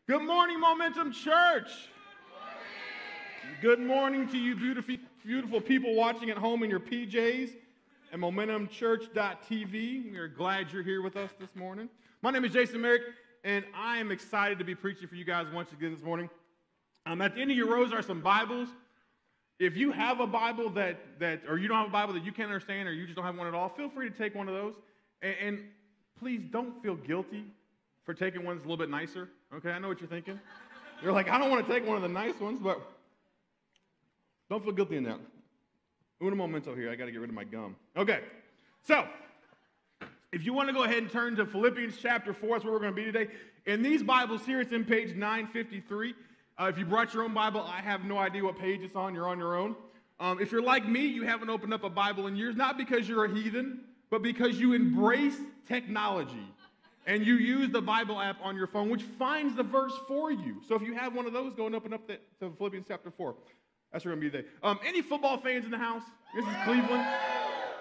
Good morning, Momentum Church. Good morning to you beautiful people watching at home in your PJs and MomentumChurch.tv. We are glad you're here with us this morning. My name is Jason Maric, and I am excited to be preaching for you guys once again this morning. At the end of your rows are some Bibles. If you have a Bible or you don't have a Bible that you can't understand, or you just don't have one at all, feel free to take one of those. And please don't feel guilty for taking one that's a little bit nicer. Okay, I know what you're thinking. You're like, I don't want to take one of the nice ones, but don't feel guilty in that. Uno momento here. I got to get rid of my gum. Okay, so if you want to go ahead and turn to Philippians chapter 4, that's where we're going to be today. In these Bibles here, it's in page 953. If you brought your own Bible, I have no idea what page it's on. You're on your own. If you're like me, you haven't opened up a Bible in years, not because you're a heathen, but because you embrace technology. And you use the Bible app on your phone, which finds the verse for you. So if you have one of those, go and open up to Philippians chapter 4. That's where we're going to be today. Any football fans in the house? This is Cleveland.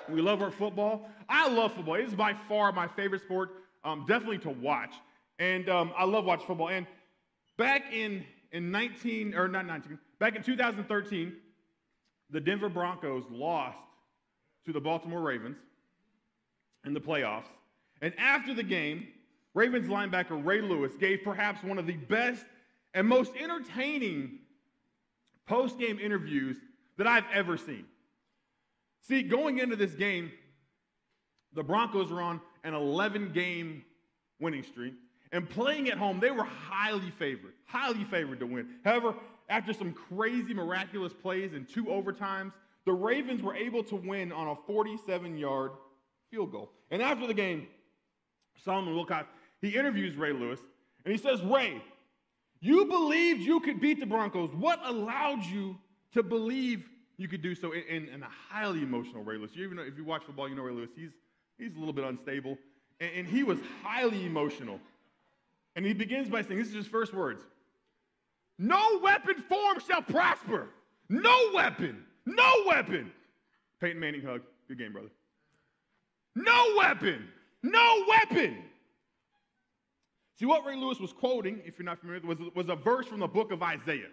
We love our football. I love football. It is by far my favorite sport, definitely to watch. And I love watching football. And back in 2013, the Denver Broncos lost to the Baltimore Ravens in the playoffs. And after the game, Ravens linebacker Ray Lewis gave perhaps one of the best and most entertaining post-game interviews that I've ever seen. See, going into this game, the Broncos were on an 11-game winning streak. And playing at home, they were highly favored to win. However, after some crazy, miraculous plays and 2 overtimes, the Ravens were able to win on a 47-yard field goal. And after the game, Solomon Wilcott, he interviews Ray Lewis, and he says, Ray, you believed you could beat the Broncos. What allowed you to believe you could do so in a highly emotional Ray Lewis? If you watch football, you know Ray Lewis. He's a little bit unstable, and he was highly emotional. And he begins by saying, this is his first words, no weapon formed shall prosper. No weapon. No weapon. Peyton Manning hug. Good game, brother. No weapon. No weapon. See, what Ray Lewis was quoting, if you're not familiar with it, was a verse from the book of Isaiah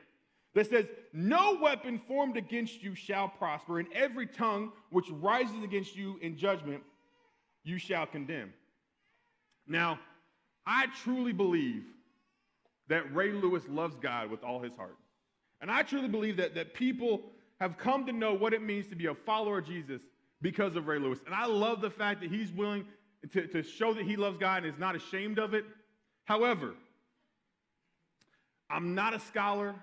that says, no weapon formed against you shall prosper, and every tongue which rises against you in judgment you shall condemn. Now, I truly believe that Ray Lewis loves God with all his heart. And I truly believe that people have come to know what it means to be a follower of Jesus because of Ray Lewis. And I love the fact that he's willing to show that he loves God and is not ashamed of it. However, I'm not a scholar,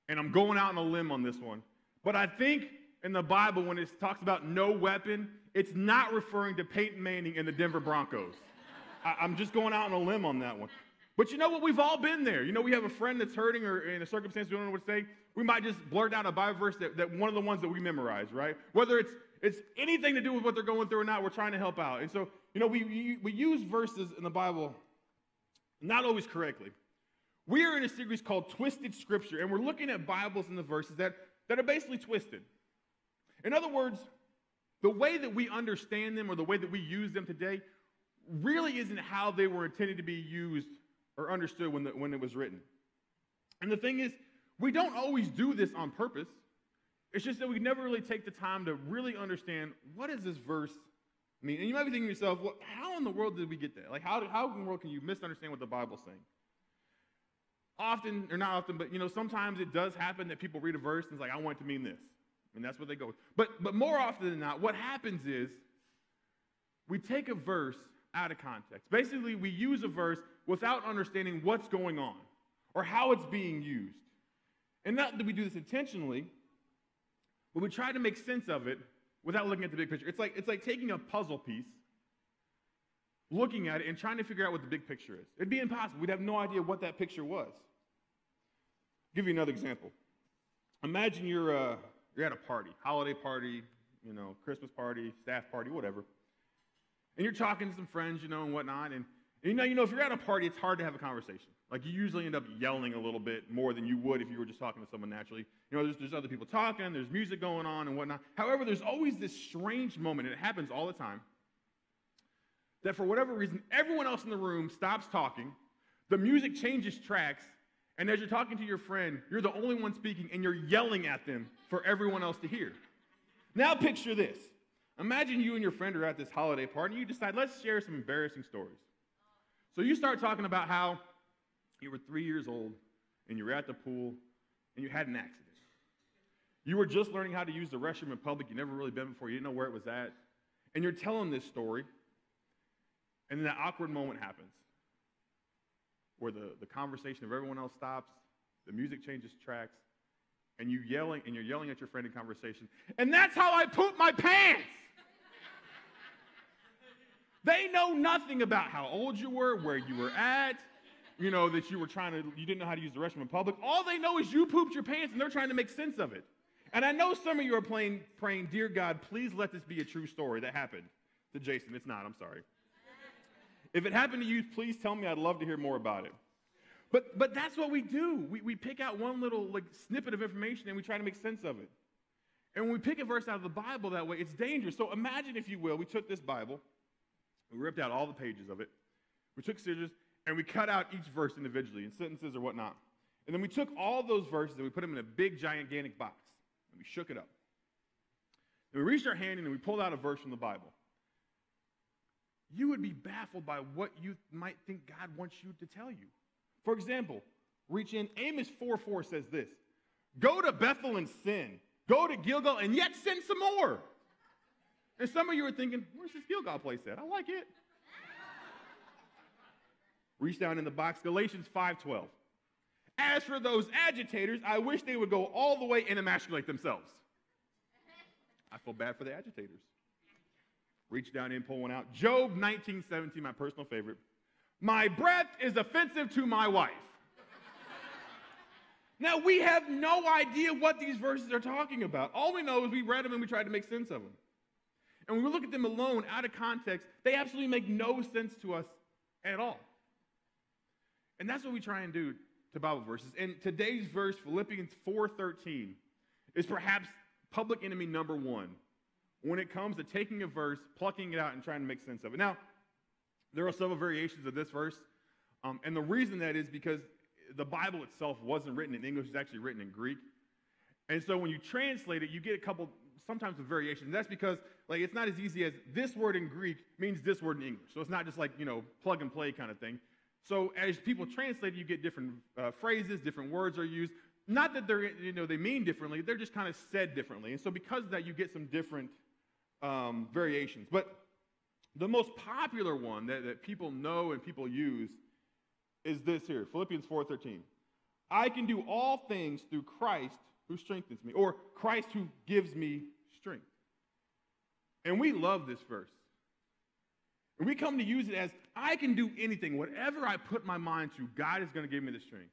and I'm going out on a limb on this one. But I think in the Bible, when it talks about no weapon, it's not referring to Peyton Manning and the Denver Broncos. I'm just going out on a limb on that one. But you know what? We've all been there. You know, we have a friend that's hurting or in a circumstance we don't know what to say. We might just blurt out a Bible verse that one of the ones that we memorize, right? Whether it's anything to do with what they're going through or not, we're trying to help out. And so, you know, we use verses in the Bible not always correctly. We are in a series called Twisted Scripture, and we're looking at Bibles and the verses that are basically twisted. In other words, the way that we understand them or the way that we use them today really isn't how they were intended to be used or understood when it was written. And the thing is, we don't always do this on purpose. It's just that we never really take the time to really understand, what does this verse mean? And you might be thinking to yourself, well, how in the world did we get that? Like, how in the world can you misunderstand what the Bible's saying? Often, or not often, but, you know, sometimes it does happen that people read a verse and it's like, I want it to mean this. And that's what they go with. But more often than not, what happens is we take a verse out of context. Basically, we use a verse without understanding what's going on or how it's being used. And not that we do this intentionally, but we try to make sense of it without looking at the big picture. It's like taking a puzzle piece, looking at it, and trying to figure out what the big picture is. It'd be impossible. We'd have no idea what that picture was. I'll give you another example. Imagine you're at a party, holiday party, you know, Christmas party, staff party, whatever. And you're talking to some friends, you know, and whatnot. And you know, if you're at a party, it's hard to have a conversation. Like, you usually end up yelling a little bit more than you would if you were just talking to someone naturally. You know, there's other people talking, there's music going on and whatnot. However, there's always this strange moment, and it happens all the time, that for whatever reason, everyone else in the room stops talking. The music changes tracks, and as you're talking to your friend, you're the only one speaking, and you're yelling at them for everyone else to hear. Now picture this. Imagine you and your friend are at this holiday party, and you decide, let's share some embarrassing stories. So you start talking about how you were 3 years old, and you were at the pool, and you had an accident. You were just learning how to use the restroom in public. You'd never really been before. You didn't know where it was at. And you're telling this story, and then that awkward moment happens where the conversation of everyone else stops, the music changes tracks, and you're yelling at your friend in conversation. And that's how I pooped my pants. They know nothing about how old you were, where you were at, that you didn't know how to use the restroom in public. All they know is you pooped your pants, and they're trying to make sense of it. And I know some of you are praying, dear God, please let this be a true story that happened to Jason. It's not, I'm sorry. If it happened to you, please tell me. I'd love to hear more about it. But that's what we do. We pick out one little snippet of information and we try to make sense of it. And when we pick a verse out of the Bible that way, it's dangerous. So imagine, if you will, we took this Bible, we ripped out all the pages of it, we took scissors, and we cut out each verse individually in sentences or whatnot. And then we took all those verses and we put them in a big, gigantic box, and we shook it up. And we reached our hand in and we pulled out a verse from the Bible. You would be baffled by what you might think God wants you to tell you. For example, reach in, Amos 4:4 says this, go to Bethel and sin. Go to Gilgal and yet sin some more. And some of you are thinking, where's this Gilgal place at? I like it. Reach down in the box, Galatians 5:12. As for those agitators, I wish they would go all the way and emasculate themselves. I feel bad for the agitators. Reach down in, pull one out. Job 19:17, my personal favorite. My breath is offensive to my wife. Now, we have no idea what these verses are talking about. All we know is we read them and we tried to make sense of them. And when we look at them alone, out of context, they absolutely make no sense to us at all. And that's what we try and do to Bible verses. And today's verse, Philippians 4:13, is perhaps public enemy number one when it comes to taking a verse, plucking it out, and trying to make sense of it. Now, there are several variations of this verse, and the reason that is because the Bible itself wasn't written in English, it's actually written in Greek. And so when you translate it, you get a couple, sometimes, of variations. That's because it's not as easy as this word in Greek means this word in English. So it's not just plug and play kind of thing. So as people translate it, you get different phrases, different words are used. Not that they're, they mean differently, they're just kind of said differently. And so because of that, you get some different variations. But the most popular one that people know and people use is this here, Philippians 4:13. I can do all things through Christ who strengthens me, or Christ who gives me strength. And we love this verse. And we come to use it as, I can do anything. Whatever I put my mind to, God is going to give me the strength.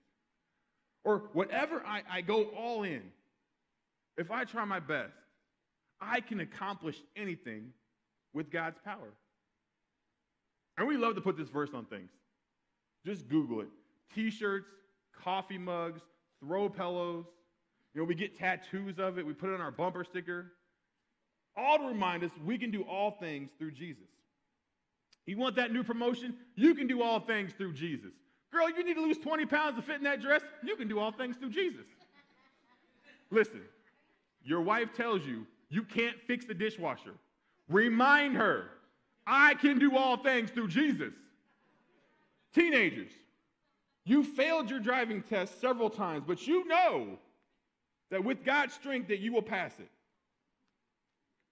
Or whatever I go all in, if I try my best, I can accomplish anything with God's power. And we love to put this verse on things. Just Google it. T-shirts, coffee mugs, throw pillows. We get tattoos of it. We put it on our bumper sticker. All to remind us we can do all things through Jesus. You want that new promotion? You can do all things through Jesus. Girl, you need to lose 20 pounds to fit in that dress? You can do all things through Jesus. Listen, your wife tells you you can't fix the dishwasher. Remind her, I can do all things through Jesus. Teenagers, you failed your driving test several times, but you know that with God's strength that you will pass it.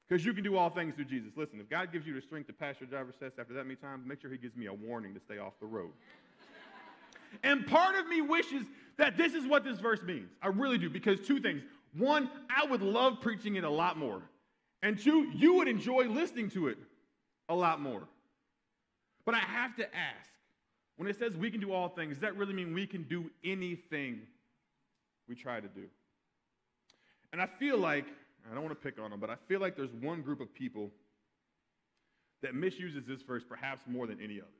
Because you can do all things through Jesus. Listen, if God gives you the strength to pass your driver's test after that many times, make sure he gives me a warning to stay off the road. And part of me wishes that this is what this verse means. I really do, because two things. One, I would love preaching it a lot more. And two, you would enjoy listening to it a lot more. But I have to ask, when it says we can do all things, does that really mean we can do anything we try to do? And I feel like, I don't want to pick on them, but I feel like there's one group of people that misuses this verse perhaps more than any others.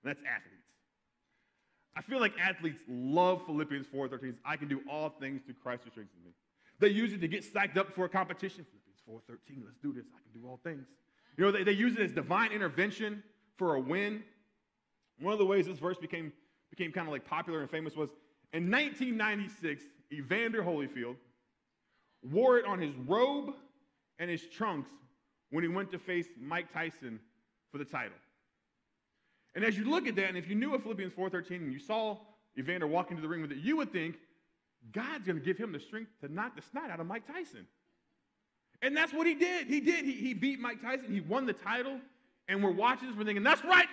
And that's athletes. I feel like athletes love Philippians 4:13. I can do all things through Christ who strengthens me. They use it to get psyched up for a competition. Philippians 4:13, let's do this. I can do all things. They use it as divine intervention for a win. One of the ways this verse became became kind of like popular and famous was in 1996, Evander Holyfield wore it on his robe and his trunks when he went to face Mike Tyson for the title. And as you look at that, and if you knew of Philippians 4:13 and you saw Evander walk into the ring with it, you would think God's going to give him the strength to knock the snot out of Mike Tyson. And that's what he did. He beat Mike Tyson. He won the title. And we're watching this, we're thinking, that's right.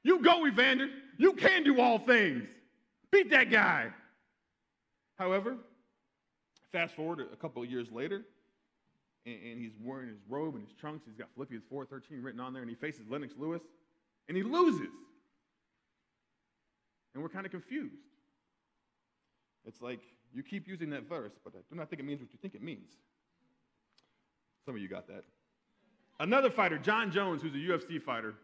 You go, Evander. You can do all things. Beat that guy. However, fast forward a couple of years later, and he's wearing his robe and his trunks. He's got Philippians 4:13 written on there, and he faces Lennox Lewis, and he loses. And we're kind of confused. It's like, you keep using that verse, but I do not think it means what you think it means. Some of you got that. Another fighter, John Jones, who's a UFC fighter,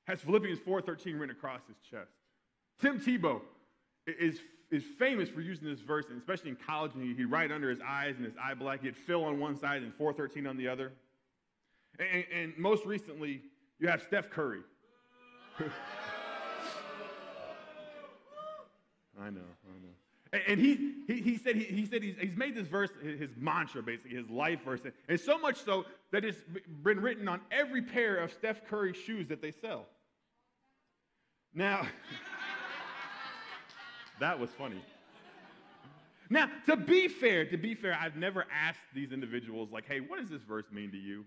has Philippians 4:13 written across his chest. Tim Tebow is famous for using this verse, and especially in college, and he'd write under his eyes and his eye black. He'd Phil on one side and 4:13 on the other. And most recently, you have Steph Curry. I know. And he said he's made this verse his mantra, basically, his life verse. And so much so that it's been written on every pair of Steph Curry shoes that they sell. Now, that was funny. Now, to be fair, I've never asked these individuals, like, hey, what does this verse mean to you?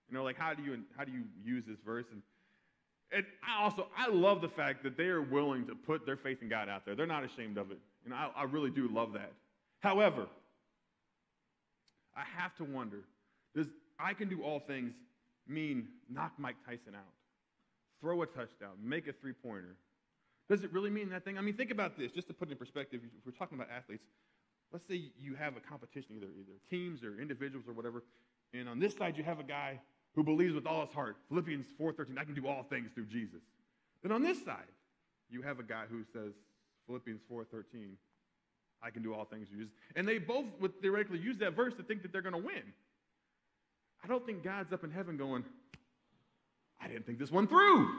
You know, like, how do you use this verse? And I love the fact that they are willing to put their faith in God out there. They're not ashamed of it. You know, I really do love that. However, I have to wonder, does I can do all things mean knock Mike Tyson out, throw a touchdown, make a three-pointer? Does it really mean that thing? I mean, think about this, just to put it in perspective. If we're talking about athletes, let's say you have a competition, either teams or individuals or whatever, and on this side you have a guy who believes with all his heart, Philippians 4:13, I can do all things through Jesus. Then on this side, you have a guy who says, Philippians 4:13, I can do all things through Jesus. And they both would theoretically use that verse to think that they're going to win. I don't think God's up in heaven going, I didn't think this one through.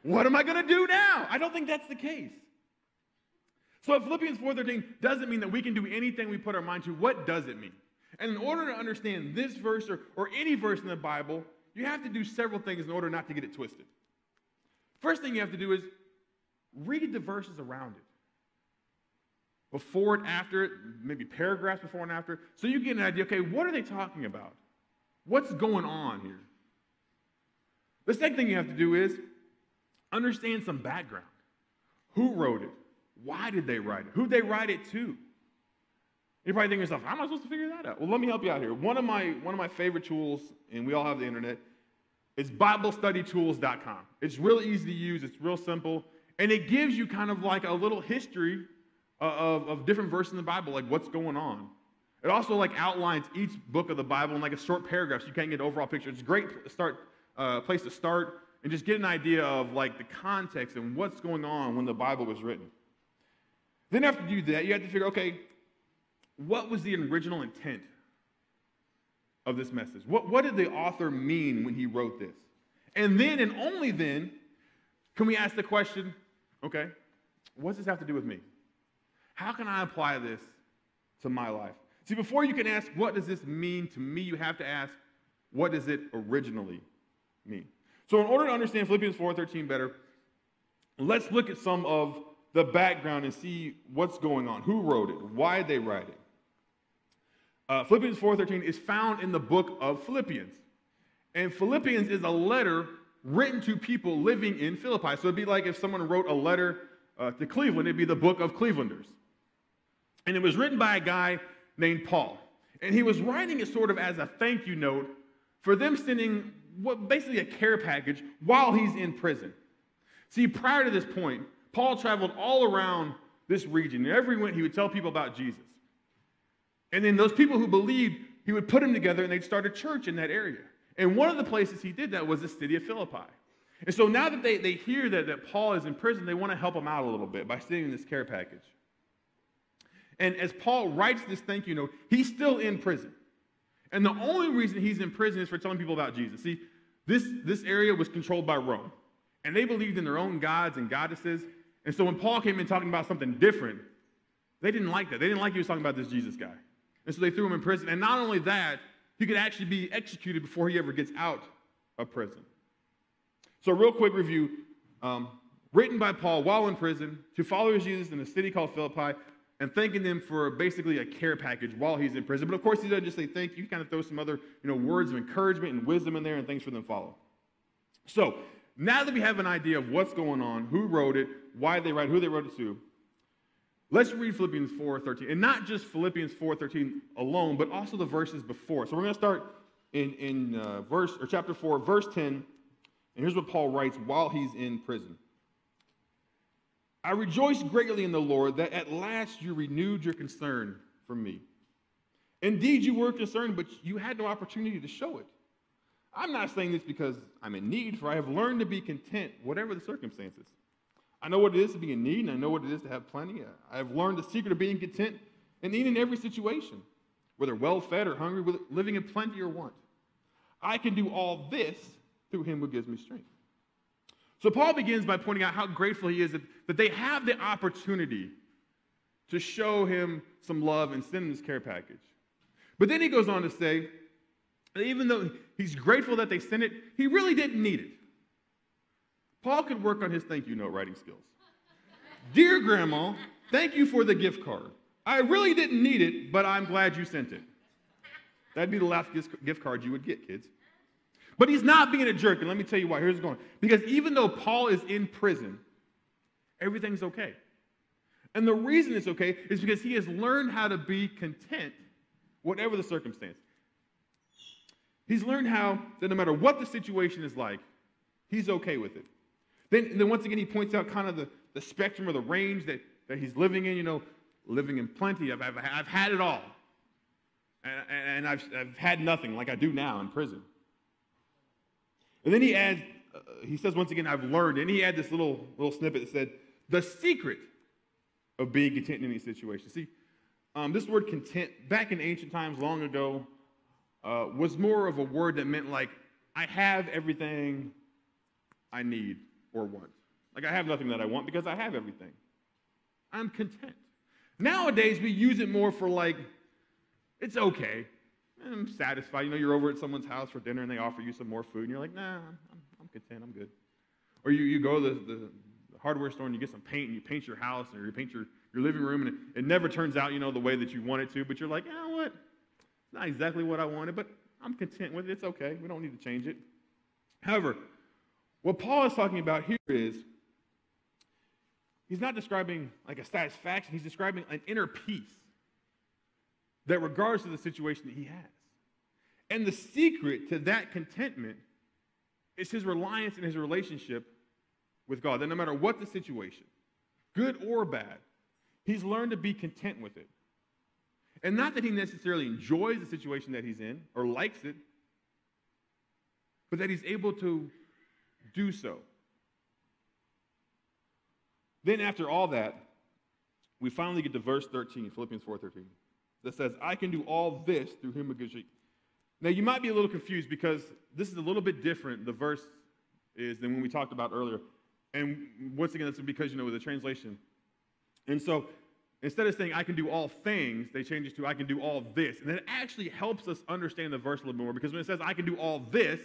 What am I going to do now? I don't think that's the case. So if Philippians 4:13 doesn't mean that we can do anything we put our mind to, what does it mean? And in order to understand this verse or any verse in the Bible, you have to do several things in order not to get it twisted. First thing you have to do is read the verses around it. Before it, after it, maybe paragraphs before and after, so you get an idea, okay, what are they talking about? What's going on here? The second thing you have to do is understand some background. Who wrote it? Why did they write it? Who'd they write it to? You're probably thinking to yourself, how am I supposed to figure that out? Well, let me help you out here. One of my favorite tools, and we all have the internet, is BibleStudyTools.com. It's real easy to use. It's real simple. And it gives you kind of like a little history of different verses in the Bible, like what's going on. It also like outlines each book of the Bible in like a short paragraph so you can't get an overall picture. It's a great place to start and just get an idea of like the context and what's going on when the Bible was written. Then after you do that, you have to figure, okay, what was the original intent of this message? What did the author mean when he wrote this? And then, and only then, can we ask the question, okay, what does this have to do with me? How can I apply this to my life? See, before you can ask, what does this mean to me, you have to ask, what does it originally mean? So in order to understand Philippians 4:13 better, let's look at some of the background and see what's going on. Who wrote it? Why did they write it? Philippians 4:13 is found in the book of Philippians. And Philippians is a letter written to people living in Philippi. So it'd be like if someone wrote a letter to Cleveland, it'd be the book of Clevelanders. And it was written by a guy named Paul. And he was writing it sort of as a thank you note for them sending basically a care package while he's in prison. See, prior to this point, Paul traveled all around this region. And everywhere he would tell people about Jesus. And then those people who believed, he would put them together and they'd start a church in that area. And one of the places he did that was the city of Philippi. And so now that they hear that Paul is in prison, they want to help him out a little bit by sending this care package. And as Paul writes this thank you note, he's still in prison. And the only reason he's in prison is for telling people about Jesus. See, this area was controlled by Rome. And they believed in their own gods and goddesses. And so when Paul came in talking about something different, they didn't like that. They didn't like he was talking about this Jesus guy. And so they threw him in prison. And not only that, he could actually be executed before he ever gets out of prison. So real quick review, written by Paul while in prison to followers of Jesus in a city called Philippi, and thanking them for basically a care package while he's in prison. But of course, he doesn't just say thank you. He kind of throws some other words of encouragement and wisdom in there and things for them to follow. So now that we have an idea of what's going on, who wrote it, why they wrote it, who they wrote it to, let's read Philippians 4:13. And not just Philippians 4:13 alone, but also the verses before. So we're going to start in chapter 4, verse 10. And here's what Paul writes while he's in prison. I rejoice greatly in the Lord that at last you renewed your concern for me. Indeed, you were concerned, but you had no opportunity to show it. I'm not saying this because I'm in need, for I have learned to be content, whatever the circumstances. I know what it is to be in need, and I know what it is to have plenty. I have learned the secret of being content and eating in every situation, whether well-fed or hungry, whether living in plenty or want. I can do all this through him who gives me strength. So Paul begins by pointing out how grateful he is that they have the opportunity to show him some love and send him this care package. But then he goes on to say that even though he's grateful that they sent it, he really didn't need it. Paul could work on his thank you note writing skills. Dear Grandma, thank you for the gift card. I really didn't need it, but I'm glad you sent it. That'd be the last gift card you would get, kids. But he's not being a jerk, and let me tell you why. Here's going. Because even though Paul is in prison, everything's okay. And the reason it's okay is because he has learned how to be content, whatever the circumstance. He's learned how that no matter what the situation is like, he's okay with it. Then once again, he points out kind of the spectrum or the range that he's living in, living in plenty. I've had it all. And I've had nothing like I do now in prison. And then he adds, he says once again, I've learned. And he had this little snippet that said, the secret of being content in any situation. See, this word content, back in ancient times, long ago, was more of a word that meant like, I have everything I need or want. Like I have nothing that I want because I have everything. I'm content. Nowadays, we use it more for like, it's okay. I'm satisfied. You're over at someone's house for dinner and they offer you some more food and you're like, nah, I'm content, I'm good. Or you go to the hardware store and you get some paint and you paint your house or you paint your living room and it never turns out, the way that you want it to, but you're like, you know what? It's not exactly what I wanted, but I'm content with it. It's okay. We don't need to change it. However, what Paul is talking about here is he's not describing like a satisfaction. He's describing an inner peace that regards to the situation that he has. And the secret to that contentment is his reliance in his relationship with God. That no matter what the situation, good or bad, he's learned to be content with it. And not that he necessarily enjoys the situation that he's in or likes it, but that he's able to do so. Then after all that, we finally get to verse 13, Philippians 4:13, that says, I can do all this through him who gives me. Now, you might be a little confused because this is a little bit different, the verse is, than when we talked about earlier. And once again, that's because, with the translation. And so, instead of saying, I can do all things, they change it to, I can do all this. And it actually helps us understand the verse a little more, because when it says, I can do all this,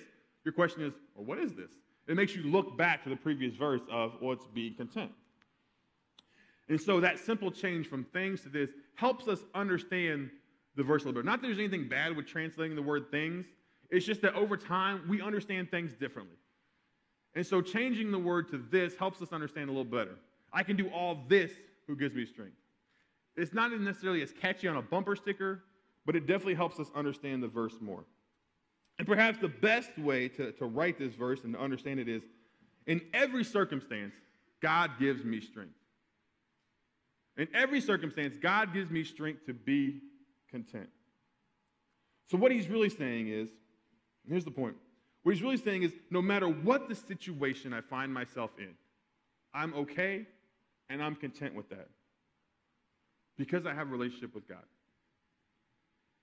your question is, well, what is this? It makes you look back to the previous verse of, well, it's being content. And so that simple change from things to this helps us understand the verse a little bit. Not that there's anything bad with translating the word things. It's just that over time, we understand things differently. And so changing the word to this helps us understand a little better. I can do all this who gives me strength. It's not necessarily as catchy on a bumper sticker, but it definitely helps us understand the verse more. And perhaps the best way to write this verse and to understand it is, in every circumstance, God gives me strength. In every circumstance, God gives me strength to be content. So what he's really saying is, and here's the point, what he's really saying is, no matter what the situation I find myself in, I'm okay and I'm content with that because I have a relationship with God.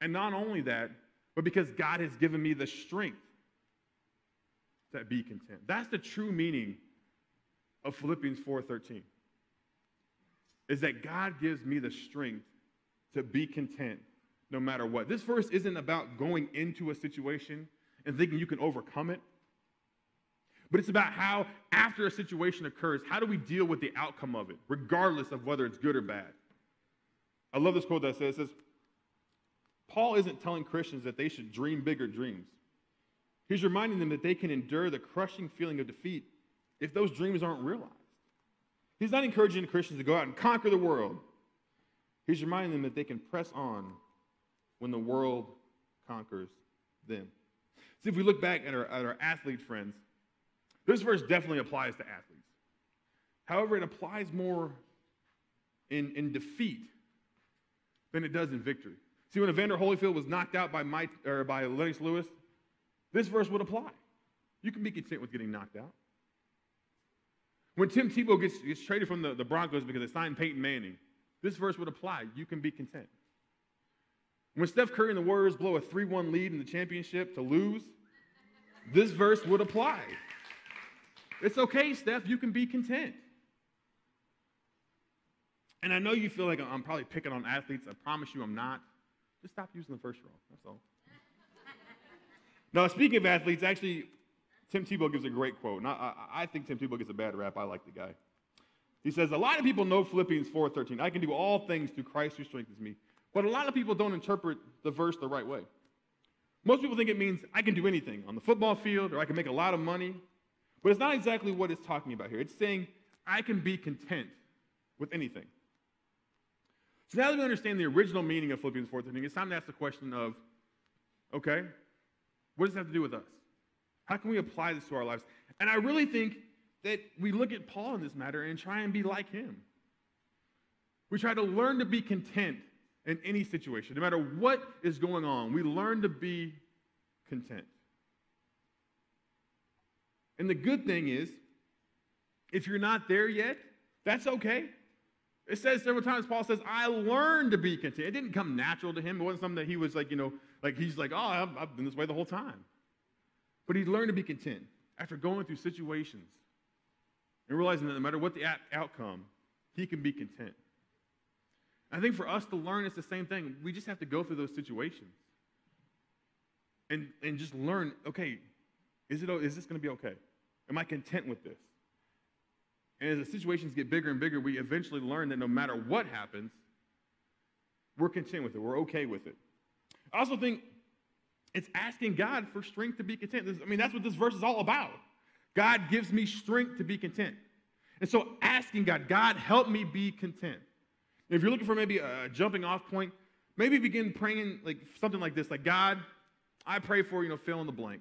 And not only that, but because God has given me the strength to be content. That's the true meaning of Philippians 4:13 is that God gives me the strength to be content no matter what. This verse isn't about going into a situation and thinking you can overcome it, but it's about how, after a situation occurs, how do we deal with the outcome of it, regardless of whether it's good or bad. I love this quote that says, Paul isn't telling Christians that they should dream bigger dreams. He's reminding them that they can endure the crushing feeling of defeat if those dreams aren't realized. He's not encouraging the Christians to go out and conquer the world. He's reminding them that they can press on when the world conquers them. See, if we look back at our athlete friends, this verse definitely applies to athletes. However, it applies more in defeat than it does in victory. See, when Evander Holyfield was knocked out by Lennox Lewis, this verse would apply. You can be content with getting knocked out. When Tim Tebow gets traded from the Broncos because they signed Peyton Manning, this verse would apply. You can be content. When Steph Curry and the Warriors blow a 3-1 lead in the championship to lose, this verse would apply. It's okay, Steph. You can be content. And I know you feel like I'm probably picking on athletes. I promise you I'm not. Just stop using the first row. That's all. Now, speaking of athletes, actually, Tim Tebow gives a great quote. And I think Tim Tebow gets a bad rap. I like the guy. He says, a lot of people know Philippians 4:13. I can do all things through Christ who strengthens me. But a lot of people don't interpret the verse the right way. Most people think it means I can do anything on the football field or I can make a lot of money. But it's not exactly what it's talking about here. It's saying I can be content with anything. So now that we understand the original meaning of Philippians 4:13, it's time to ask the question of, okay, what does it have to do with us? How can we apply this to our lives? And I really think that we look at Paul in this matter and try and be like him. We try to learn to be content in any situation. No matter what is going on, we learn to be content. And the good thing is, if you're not there yet, that's okay. It says several times, Paul says, I learned to be content. It didn't come natural to him. It wasn't something that he was like, he's like, oh, I've been this way the whole time. But he learned to be content after going through situations and realizing that no matter what the outcome, he can be content. I think for us to learn, it's the same thing. We just have to go through those situations and just learn, okay, is this going to be okay? Am I content with this? And as the situations get bigger and bigger, we eventually learn that no matter what happens, we're content with it. We're okay with it. I also think it's asking God for strength to be content. That's what this verse is all about. God gives me strength to be content. And so asking God, help me be content. If you're looking for maybe a jumping off point, maybe begin praying like something like this, like, God, I pray for, fill in the blank.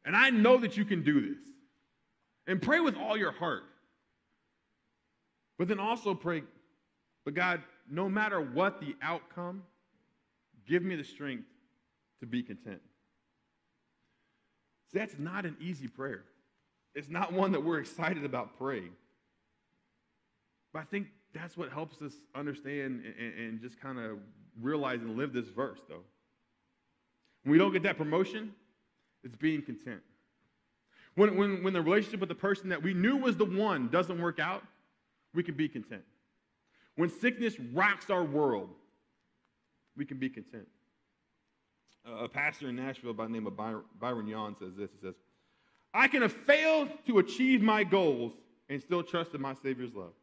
And I know that you can do this. And pray with all your heart. But then also pray, but God, no matter what the outcome, give me the strength to be content. See, that's not an easy prayer. It's not one that we're excited about praying. But I think that's what helps us understand and just kind of realize and live this verse, though. When we don't get that promotion, it's being content. When the relationship with the person that we knew was the one doesn't work out, we can be content. When sickness rocks our world, we can be content. A pastor in Nashville by the name of Byron Yawn says this. He says, I can have failed to achieve my goals and still trust in my Savior's love.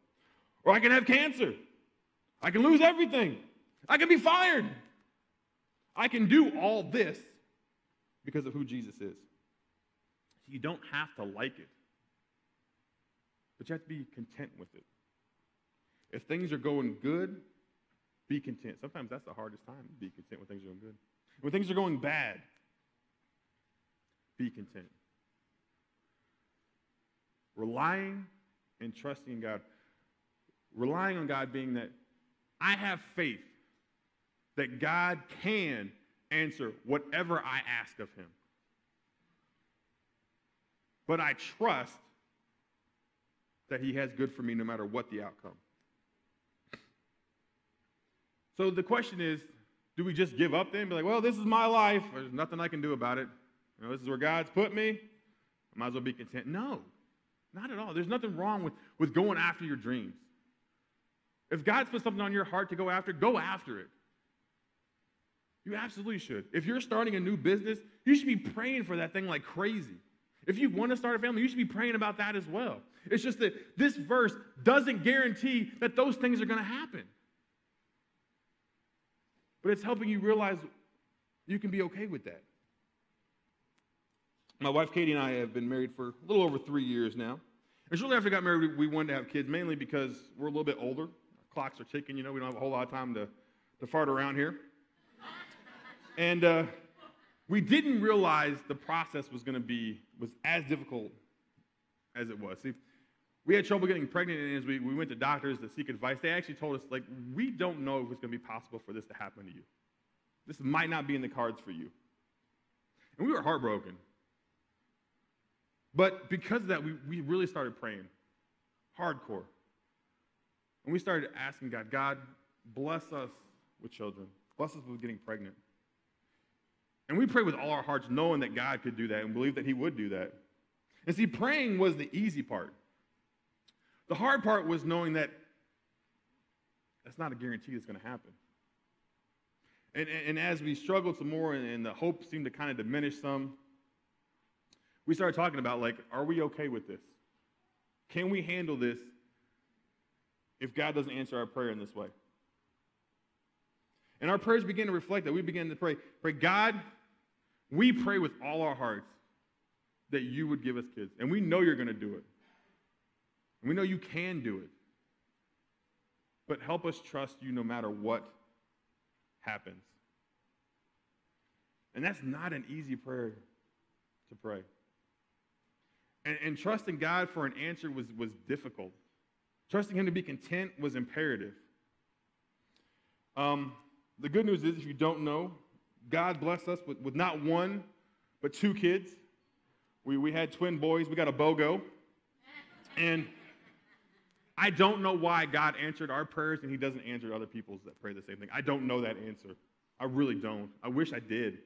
Or I can have cancer. I can lose everything. I can be fired. I can do all this because of who Jesus is. You don't have to like it, but you have to be content with it. If things are going good, be content. Sometimes that's the hardest time, to be content when things are going good. When things are going bad, be content. Relying and trusting in God. Relying on God being that I have faith that God can answer whatever I ask of him. But I trust that he has good for me no matter what the outcome. So the question is, do we just give up then? Be like, well, this is my life. There's nothing I can do about it. This is where God's put me. I might as well be content. No. Not at all. There's nothing wrong with going after your dreams. If God's put something on your heart to go after it. You absolutely should. If you're starting a new business, you should be praying for that thing like crazy. If you want to start a family, you should be praying about that as well. It's just that this verse doesn't guarantee that those things are going to happen. But it's helping you realize you can be okay with that. My wife Katie and I have been married for a little over 3 years now. And shortly after we got married, we wanted to have kids, mainly because we're a little bit older. Our clocks are ticking, we don't have a whole lot of time to fart around here. And we didn't realize the process was as difficult as it was. See, we had trouble getting pregnant, and as we went to doctors to seek advice, they actually told us, we don't know if it's going to be possible for this to happen to you. This might not be in the cards for you. And we were heartbroken. But because of that, we really started praying, hardcore. And we started asking God, bless us with children. Bless us with getting pregnant. And we prayed with all our hearts, knowing that God could do that and believed that he would do that. And see, praying was the easy part. The hard part was knowing that that's not a guarantee it's going to happen. And as we struggled some more and the hope seemed to kind of diminish some, we started talking about, are we okay with this? Can we handle this if God doesn't answer our prayer in this way? And our prayers began to reflect that. We began to pray, God, we pray with all our hearts that you would give us kids. And we know you're going to do it. And we know you can do it. But help us trust you no matter what happens. And that's not an easy prayer to pray. And trusting God for an answer was difficult. Trusting him to be content was imperative. The good news is, if you don't know, God blessed us with not one, but 2 kids. We had twin boys. We got a BOGO. And I don't know why God answered our prayers and he doesn't answer other people's that pray the same thing. I don't know that answer. I really don't. I wish I did.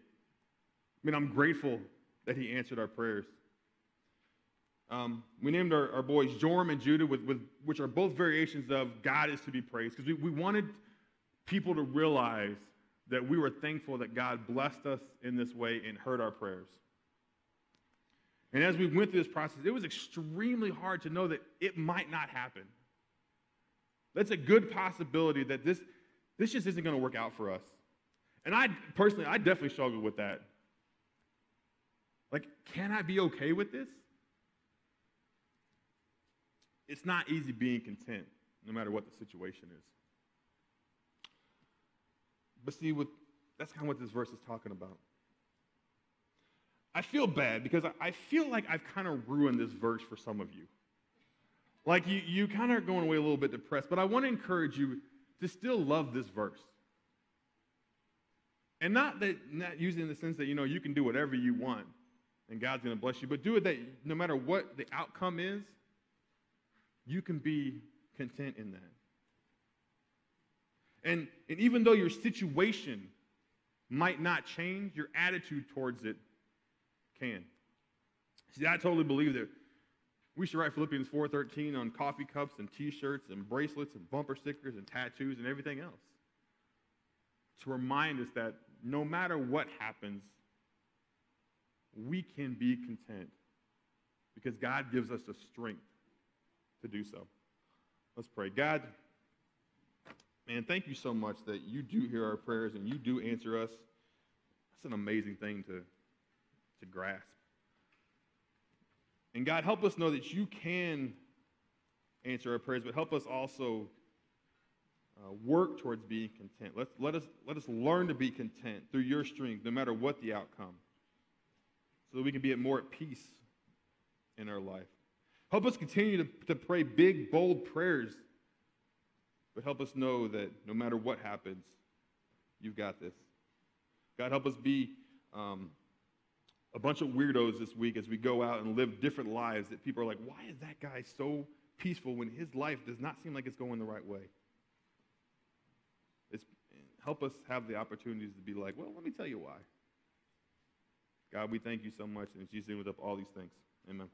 I'm grateful that he answered our prayers. We named our boys Joram and Judah, which are both variations of God is to be praised, because we wanted people to realize that we were thankful that God blessed us in this way and heard our prayers. And as we went through this process, it was extremely hard to know that it might not happen. That's a good possibility that this just isn't going to work out for us. And I definitely struggled with that. Can I be okay with this? It's not easy being content, no matter what the situation is. But see, that's kind of what this verse is talking about. I feel bad because I feel like I've kind of ruined this verse for some of you. You kind of are going away a little bit depressed, but I want to encourage you to still love this verse. And not using it in the sense that, you can do whatever you want and God's going to bless you, but do it that no matter what the outcome is, you can be content in that. And even though your situation might not change, your attitude towards it can. See, I totally believe that we should write Philippians 4:13 on coffee cups and T-shirts and bracelets and bumper stickers and tattoos and everything else, to remind us that no matter what happens, we can be content because God gives us the strength to do so. Let's pray. God, man, thank you so much that you do hear our prayers and you do answer us. That's an amazing thing to grasp. And God, help us know that you can answer our prayers, but help us also work towards being content. Let us learn to be content through your strength, no matter what the outcome, so that we can be more at peace in our life. Help us continue to pray big, bold prayers, but help us know that no matter what happens, you've got this. God, help us be a bunch of weirdos this week as we go out and live different lives that people are like, why is that guy so peaceful when his life does not seem like it's going the right way? Help us have the opportunities to be like, well, let me tell you why. God, we thank you so much, and in Jesus' name, we lift up all these things. Amen.